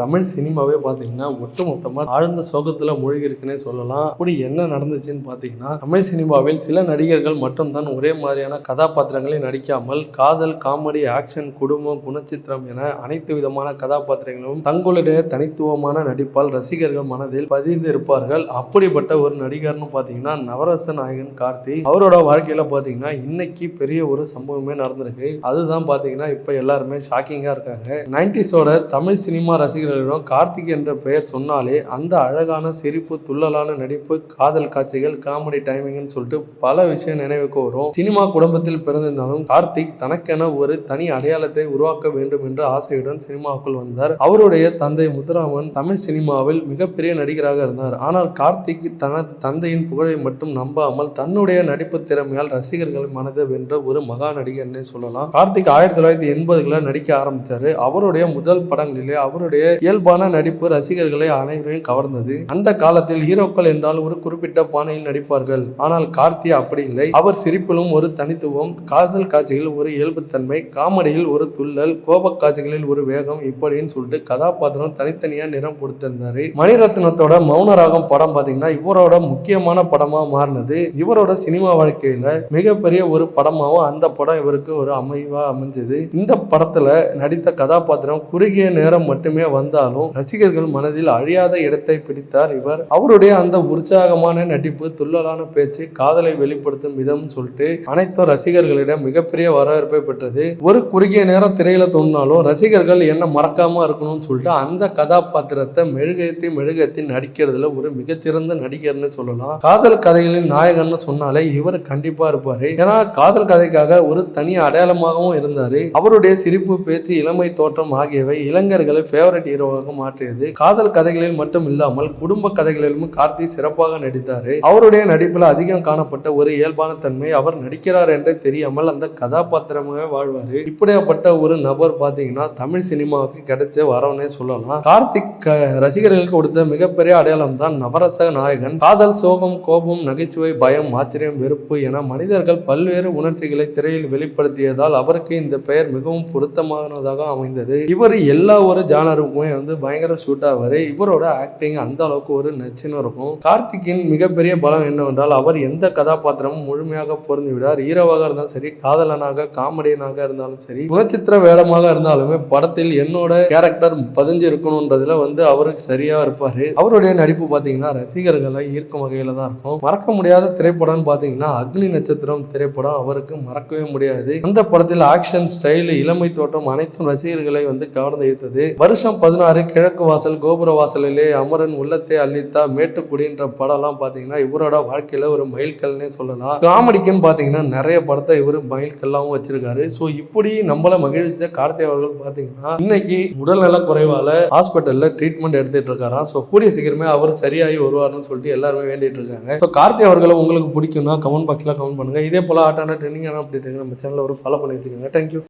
தமிழ் சினிமாவே பார்த்தீங்கன்னா ஒட்டுமொத்தமாக ஆழ்ந்த சோகத்தில் மூழ்கி இருக்குன்னே சொல்லலாம். அப்படி என்ன நடந்துச்சுன்னு பார்த்தீங்கன்னா, தமிழ் சினிமாவில் சில நடிகர்கள் மட்டும்தான் ஒரே மாதிரியான கதாபாத்திரங்களை நடிக்காமல் காதல், காமெடி, ஆக்ஷன், குடும்பம், குணச்சித்திரம் என அனைத்து விதமான கதாபாத்திரங்களும் தங்களுடைய தனித்துவமான நடிப்பால் ரசிகர்கள் மனதில் பதிந்து இருப்பார்கள். அப்படிப்பட்ட ஒரு நடிகர்னு பார்த்தீங்கன்னா நவரச நாயகன் கார்த்தி. அவரோட வாழ்க்கையில பார்த்தீங்கன்னா இன்னைக்கு பெரிய ஒரு சம்பவமே நடந்திருக்கு. அதுதான் பார்த்தீங்கன்னா இப்போ எல்லாருமே ஷாக்கிங்காக இருக்காங்க. 90s தமிழ் சினிமா ரசிகர்களிடம் கார்த்திக் என்ற பெயர் சொன்னாலே அந்த அழகான சிரிப்பு, துள்ளலான நடிப்பு, காதல் காட்சிகள், காமெடி டைமிங்னு சொல்லிட்டு பல விஷயம் நினைவுக்கு வரும். சினிமா குடும்பத்தில் பிறந்திருந்தாலும் கார்த்திக் தனக்கென ஒரு தனி அடையாளத்தை உருவாக்க வேண்டும் என்ற ஆசையுடன் சினிமாவுக்குள் வந்தார். அவருடைய தந்தை முத்துராமன் தமிழ் சினிமாவில் மிகப்பெரிய நடிகராக இருந்தார். ஆனால் கார்த்திக் தனது தந்தையின் புகழை மட்டும் நம்பாமல் தன்னுடைய நடிப்பு திறமையால் ரசிகர்கள் மனதை வென்ற ஒரு மகா நடிகர்னே சொல்லலாம். கார்த்திக் 1980களில் நடிக்க ஆரம்பித்தார். அவருடைய முதல் படங்களிலே அவருடைய இயல்பான நடிப்பு ரசிகர்களை அனைவரையும் கவர்ந்தது. அந்த காலத்தில் ஹீரோக்கள் என்றால் ஒரு குறிப்பிட்ட பாணியில் நடிப்பார்கள். ஆனால் கார்த்தி அப்படி இல்லை. அவர் சிரிப்பிலும் ஒரு தனித்துவம், காதல் காட்சிகளில் ஒரு இயல்புத்தன்மை, காமெடியில் ஒரு துள்ளல், கோப காட்சிகளில் ஒரு வேகம், இப்படின்னு சொல்லிட்டு கதாபாத்திரம் தனித்தனியா நிறம் கொடுத்திருந்தாரு. மணிரத்னத்தோட மௌனராகம் படம் பாத்தீங்கன்னா இவரோட முக்கியமான படமா மாறினது. இவரோட சினிமா வாழ்க்கையில மிகப்பெரிய ஒரு படமாவும் அந்த படம் இவருக்கு ஒரு அமைவா அமைஞ்சது. இந்த படத்துல நடித்த கதாபாத்திரம் குறுகிய நேரம் மட்டுமே வந்தாலும் ரசிகர்கள் மனதில் அழியாத இடத்தை பிடித்தார் இவர். அவருடைய அந்த உற்சாகமான நடிப்பு, துள்ளலான பேச்சு, காதலை வெளிப்படுத்தும் விதம் சொல்லிட்டு அனைத்து ரசிகர்களிடம் மிகப்பெரிய வரவேற்பை பெற்றது. ஒரு குறுகிய நேரம் திரையில தோன்றாலும் ரசிகர்கள் என்ன மறக்காம இருக்கணும்னு சொல்லிட்டு அந்த கதாபாத்திரத்தை மெழுகேத்தி நடிக்கிறதுல ஒரு மிகச்சிறந்த நடிகர்னு சொல்லலாம். காதல் கதைகளின் நாயகன்னு சொன்னாலே இவர் கண்டிப்பா இருப்பாரு. ஏன்னா காதல் கதைக்காக ஒரு தனி அடையாளமாகவும் இருந்தாரு. அவருடைய சிரிப்பு, பேச்சு, இளமை தோற்றம் ஆகியவை இளைஞர்களை ஃபேவரட் ஹீரோவாக மாற்றியது. காதல் கதைகளில் மட்டும் இல்லாமல் குடும்ப கதைகளிலும் கார்த்தி சிறப்பாக நடித்தாரு. அவருடைய நடிப்புல அதிகம் காணப்பட்ட ஒரு இயல்பான தன்மை, அவர் நடிக்கிறார் என்றே தெரியாமல் அந்த கதாபாத்திரமாக வாழ்வாரு. இப்படியாப்பட்ட ஒரு நபர் பாத்தீங்கன்னா தமிழ் சினிமாவுக்கு கிடைச்ச வரவனே சொல்லலாம். கார்த்திக் ரசிகர்களுக்கு கொடுத்த மிகப்பெரிய அடையாளம் தான் நவரச நாயகன். காதல், சோகம், கோபம், நகைச்சுவை, பயம், ஆச்சரியம், வெறுப்பு என மனிதர்கள் பல்வேறு உணர்ச்சிகளை திரையில் வெளிப்படுத்தியதால் அவருக்கு இந்த பெயர் மிகவும் பொருத்தமானதாக அமைந்தது. இவர் எல்லா ஒரு ஜானருக்குமே பயங்கர ஷூட் ஆவாரு. இவரோட ஆக்டிங் அந்த அளவுக்கு ஒரு நச்சுன்னு இருக்கும். கார்த்திக்கின் மிகப்பெரிய பலம் என்னவென்றால் அவர் எந்த கதாபாத்திரமும் முழுமையாக பொருந்தி விடார். ஹீரோவாக இருந்தாலும் சரி, காதலனாக, காமெடியனாக இருந்தாலும் சரி, குணச்சித்திர வேடமாக இருந்தாலுமே படத்தில் என்னோட கேரக்டர் பதிஞ்சு இருக்கணும்ன்றதுல அவருக்கு சரியா இருப்பாரு. அவருடைய நடிப்பு பாத்தீங்கன்னா ரசிகர்களை ஈர்க்கும் வகையில தான் இருக்கும். மறக்க முடியாத திரைப்படம் பாத்தீங்கன்னா அக்னி நட்சத்திரம் திரைப்படம் அவருக்கு மறக்கவே முடியாது. அந்த படத்தில் ஆக்ஷன், ஸ்டைல், இளமை தோற்றம் அனைத்தும் ரசிகர்களை கவர்ந்து ஈர்த்தது. வருஷம் 16, கிழக்கு வாசல், கோபுர வாசலிலே, அமரன், உள்ளத்தை அள்ளித்தா, மேட்டுக்குடின்ற படம்லாம் பாத்தீங்கன்னா இவரோட வாழ்க்கையில ஒரு மைல்கல்னே சொல்லலாம். காமெடிக்குன்னு பாத்தீங்கன்னா நிறைய படத்தை இவரு மைல்கல்லாவும் வச்சிருக்காரு. ஸோ இப்படி நம்மள மகிழ்ச்சிய கார்த்தி அவர்கள் பாத்தீங்கன்னா இன்னைக்கு உடல்நல குறைவால ஹாஸ்பிட்டல்ல ட்ரீட்மெண்ட் எடுத்துட்டு இருக்காராம். ஸோ கூடிய சீக்கிரமே அவர் சரியாகி வருவார்னு சொல்லிட்டு எல்லாருமே வேண்டிட்டு இருக்காங்க. ஸோ கார்த்தி அவர்களை உங்களுக்கு பிடிக்கும்னா கமெண்ட் பாக்ஸ்ல கமெண்ட் பண்ணுங்க. இதே போல ஆட்டான ட்ரெண்டிங்கான அப்டேட் நம்ம சேனல்ல ஒரு ஃபாலோ பண்ணி வச்சுக்கோங்க. தேங்க்யூ.